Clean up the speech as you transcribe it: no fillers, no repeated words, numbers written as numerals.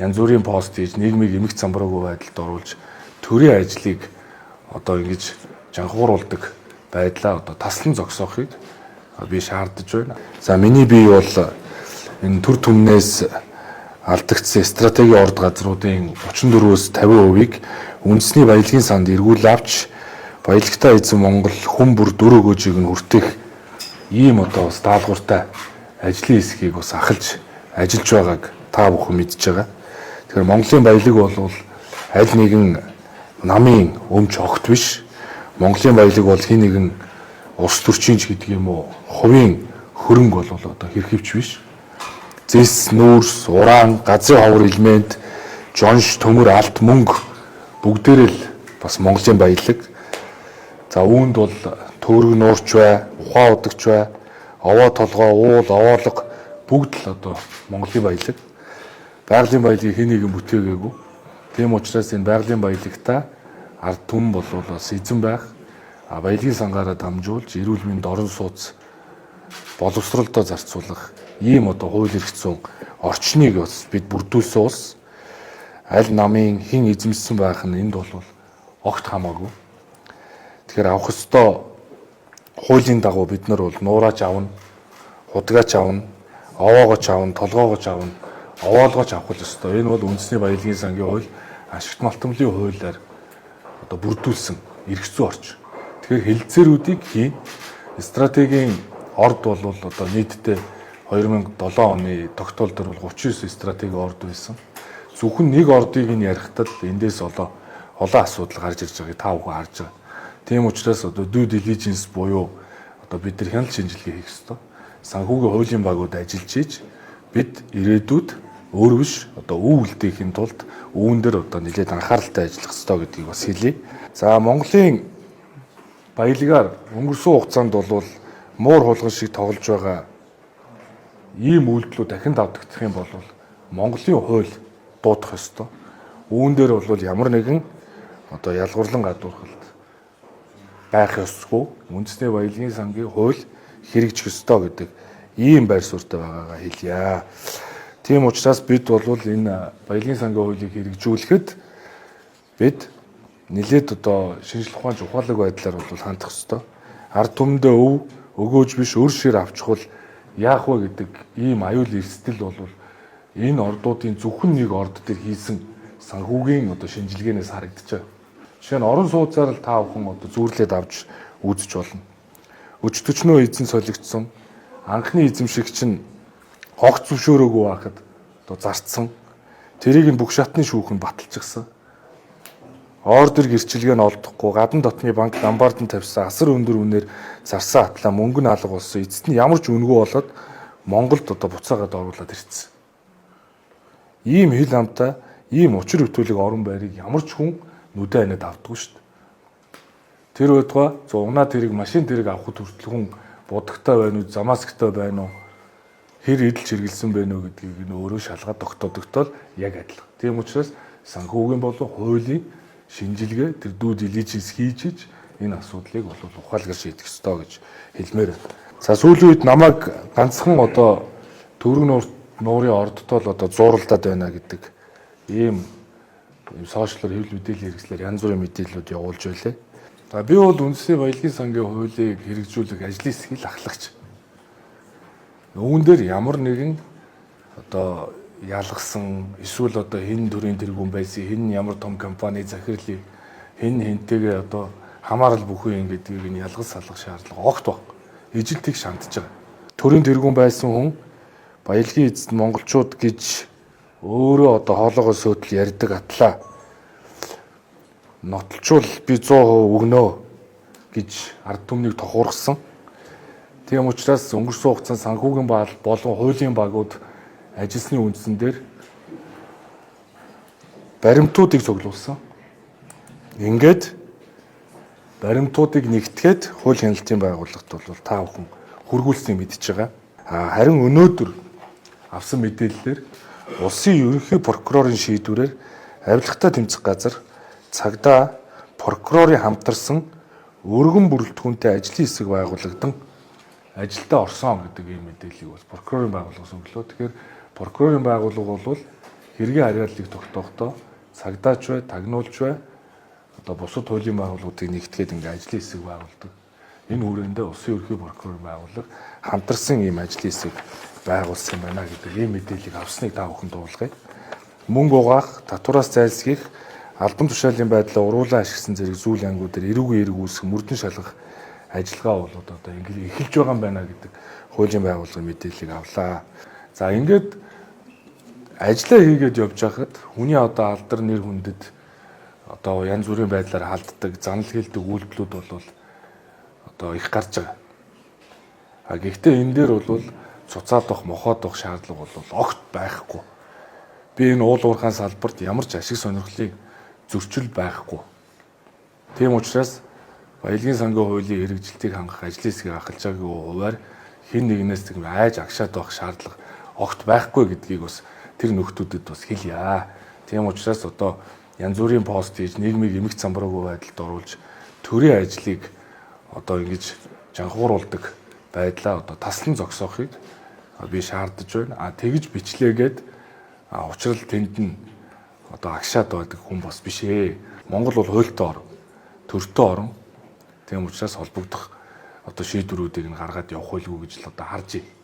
янз бүрийн пост хийж нийгмийг эмх замбраагүй байдалд оруулж төрийн ажлыг одоо ингэж жанхууруулдаг байдлаа одоо таслан зогсоохыг би шаардаж байна. За миний бие бол энэ төр түмнээс алдагдсан стратегийн орд газруудын 34-өөс 50%-ийг үндэсний баялагын санд эргүүл авч баялагтай эзэн Монгол хүн бүр дүр өгөөжийг нь хүртэх ийм одоо бас даалгавартай ажлын хэсгийг бас ахалж ажиллаж байгааг та бүхэн мэдж байгаа. Тэгэхээр Монголын баялаг бол аль нэгэн намын өмч огт биш. Монголын баялаг бол хин нэгэн улс төрчинч гэдэг юм уу, хувийн хөрөнгө бол одоо хэрхэвч биш. Зэс, нүүрс, уран, газрын ховор элемент, жонш, төмөр, алт, мөнгө бүгдээр л бас Монголын баялаг. За үүнд бол төөрөг нуурч бай, ухаан удагч бай, овоо толгой, уул, овоолго бүгд л одоо Монголын баялаг. Байгалийн баялагийг хэн нэгэн бүтээгээгүй. Тийм учраас энэ байгалийн баялагта ард түмэн бол бас эзэн байх, баялагын сангаараа дамжуулж эрүүл мэнд орон сууц боловсролдоо зарцуулах ийм одоо хууль эрх зүйн орчныг бас бид бүрдүүлсэн улс. Аль намын хэн эзэмшсэн байх нь энд бол огт хамаагүй. Тэгэхээр авах ёстой хуулийн дагуу бид нар бол нуураач авна, худгаач авна, овоогооч авна, толгоогооч авна, овоолгооч авах ёстой. Энэ бол үндэсний баялагын сангийн хууль, ашигт малтмлын хуулиар одоо бүрдүүлсэн эрх зүй орчин. Тэгэхээр хэлэлцээрүүдийг хийн. Стратегийн орд бол одоо нийтдээ 2007 оны тогтоол дээр бол 39 стратеги орд байсан. Зөвхөн нэг ордыг нь ярихдаа эндээс олон асуудал гарч ирж байгааг та бүхэн харж байгаа. Тийм учраас одоо due diligence буюу одоо бид нар хяналт шинжилгээ хийх ёстой. Санхүүгийн хуулийн багууд ажиллаж хийж бид ирээдүйд өөр биш одоо өв үлдээхийн тулд үүн дээр одоо нэлээд анхааралтай ажиллах ёстой гэдгийг бас хэлье. За Монголын баялагаар өнгөрсөн хугацаанд бол муур хулган шиг тоглож байгаа ийм үйлдэлүүд дахин давтагдах юм бол Монголын хууль дуудах ёстой. Үүн дээр бол ямар нэгэн одоо ялгуурлан гадуурхалт байх ёсгүй. Үндэсний баялагын сангийн хууль хэрэгжих ёстой гэдэг ийм байр суурьтай байгаагаа хэлье. Тийм учраас бид бол энэ баялагын сангийн хуулийг хэрэгжүүлэхэд бид нэлээд одоо шинжлэх ухаанч ухаалаг байдлаар бол хандах ёстой. Ард түмэндээ өв өгөөж биш өр шир авчихвал яах вэ гэдэг ийм аюул эрсдэл бол энэ ордуудын зөвхөн нэг орд дээр хийсэн санхүүгийн одоо шинжилгээнээс харагдаж байгаа. Жишээ нь орон сууцаар л та бүхэн одоо зүүрлээд авч үзэж болно. Өчтөчнөө эзэн солигдсон анхны эзэмшигч нь хогц зөвшөөрөөгүй байхад одоо зарцсан. Тэрийг нь бүх шатны шүүхэн баталчихсан. Ордер гэрчилгээ нь олдохгүй гадна дотны банк ламбард нь тавьсан асар өндөр үнээр зарсан атлаа мөнгө нь алга болсон. Эцэст нь ямар ч үнэгүй болоод Монголд одоо буцаагаад оруулаад ирсэн. Ийм хил хамтаа ийм учир хөтөлөг орон байрыг ямар ч хүн нүдэ анаад авдаггүй шүү дээ. Тэр байтугай зугнаа тэрийг машин тэрийг авахд хүртэл хүн будагтай байна уу, замасктай байна уу, хэр эдэлж хэргэлсэн байна уу гэдгийг нь өөрөө шалгаад тогтоодогтол яг адилхан. Тийм учраас санхүүгийн болон хуулийн шинжилгээ тэр due diligence хийж энэ асуудлыг бол ухаалгаар шийдэх ёстой гэж хэлмээр байна. За сүүлийн үед намайг ганцхан одоо төрөг нуурын ордтол одоо зууралдаад байна гэдэг ийм сошиалор хэвлэл мэдээлэл хэрэгслэр янз бүрийн мэдээллүүд явуулж байлаа. За би бол үндэсний баялагын сангийн хуулийг хэрэгжүүлэх ажлын хэсгийг ахлагч. Үүн дээр ямар нэгэн одоо ялгсан эсвэл одоо хэн төрийн тэргүүн байсан, хэн ямар том компани захирлыг хэн хэнтэйгээ одоо хамаарал бүхэн гэдгийг нь ялгаж салгах шаардлага огт баг. Ижилтийг шаардж байгаа. Төрийн тэргүүн байсан хүн баялагын эзэд монголчууд гэж өөрөө одоо хоолоогоо сөөдөл ярьдаг атлаа. Нотлчул би 100% өгнөө гэж ард түмнийг тохуурсан. Тийм учраас өнгөрсөн хугацаанд санхүүгийн болон хуулийн багууд ажилсны үндсэн дээр баримтуудыг цуглуулсан. Ингээд баримтуудыг нэгтгээд хууль хяналтын байгууллагт бол та бүхэн хургуулсныг мэдж байгаа. Харин өнөөдөр авсан мэдээллээр улсын ерөнхий прокурорын шийдвэрээр авилгатай тэмцэх газар цагдаа прокурорын хамтарсан өргөн бүрэлдэхүүнтэй ажлын хэсэг байгуулагдан ажилдаа орсон гэдэг ийм мэдээллийг бол прокурорын байгууллагаас өглөө. Тэгэхээр прокурорын байгууллага бол хэргийн харьяаллыг тогтоохдоо цагдаач бай, тагнуулч бай, одоо бусад хуулийн байгууллагуудыг нэгтгээд ингээ ажлын хэсэг байгуулдаг. Энэ хүрээндээ улсын ерөнхий прокурор байгууллага хамтарсан ийм ажлын хэсэг байгуулсан байна гэдэг ийм мэдээллийг авсныг та бүхэн дуулгая. Мөнгө угаах, татвараас зайлсхийх, албан тушаалын байдлаа уруулан ашигласан зэрэг зүйл ангуудаар эрүүгийн эрг үүсгэх, мөрдөн шалгах ажиллагаа бол одоо ингээ эхэлж байгаа юм байна гэдэг хуулийн байгууллагын мэдээллийг авлаа. За ингээд ажлаа хийгээд явж байхад хүний одоо алдар нэр хүндэд одоо янз бүрийн байдлаар халддаг, занал хэлдэг үйлдэлүүд бол одоо их гарч байгаа. А гэхдээ энэ дээр бол цуцаадох, мохоодох шаардлага бол огт байхгүй. Би энэ уул уурхайн салбарт ямар ч ашиг сонирхлыг зөрчил байхгүй. Тийм учраас баялагын сангийн хуулийн хэрэгжилтийг хангах ажлын хэсгийг ахалж байгаагийн хуваар хэн нэгнээс тийм айж агшаад байх шаардлага огт байхгүй гэдгийг бас тэр нөхдүүдэд бас хэлье. Тийм учраас одоо янз бүрийн пост хийж нийгмийг эмх замбраагүй байдалд оруулж төрийн ажлыг одоо ингэж жанхууруулдаг байдлаа одоо таслан зогсоохыг би шаардаж байна. Тэгж бичлээгээд учрал тэнд нь одоо агшаад байдаг хүн бас биш ээ. Монгол бол хуультай орн, төртөө орн. Тийм учраас холбогдох одоо шийдвэрүүдийг нь гаргаад явах байлгүй гэж л одоо харж байна.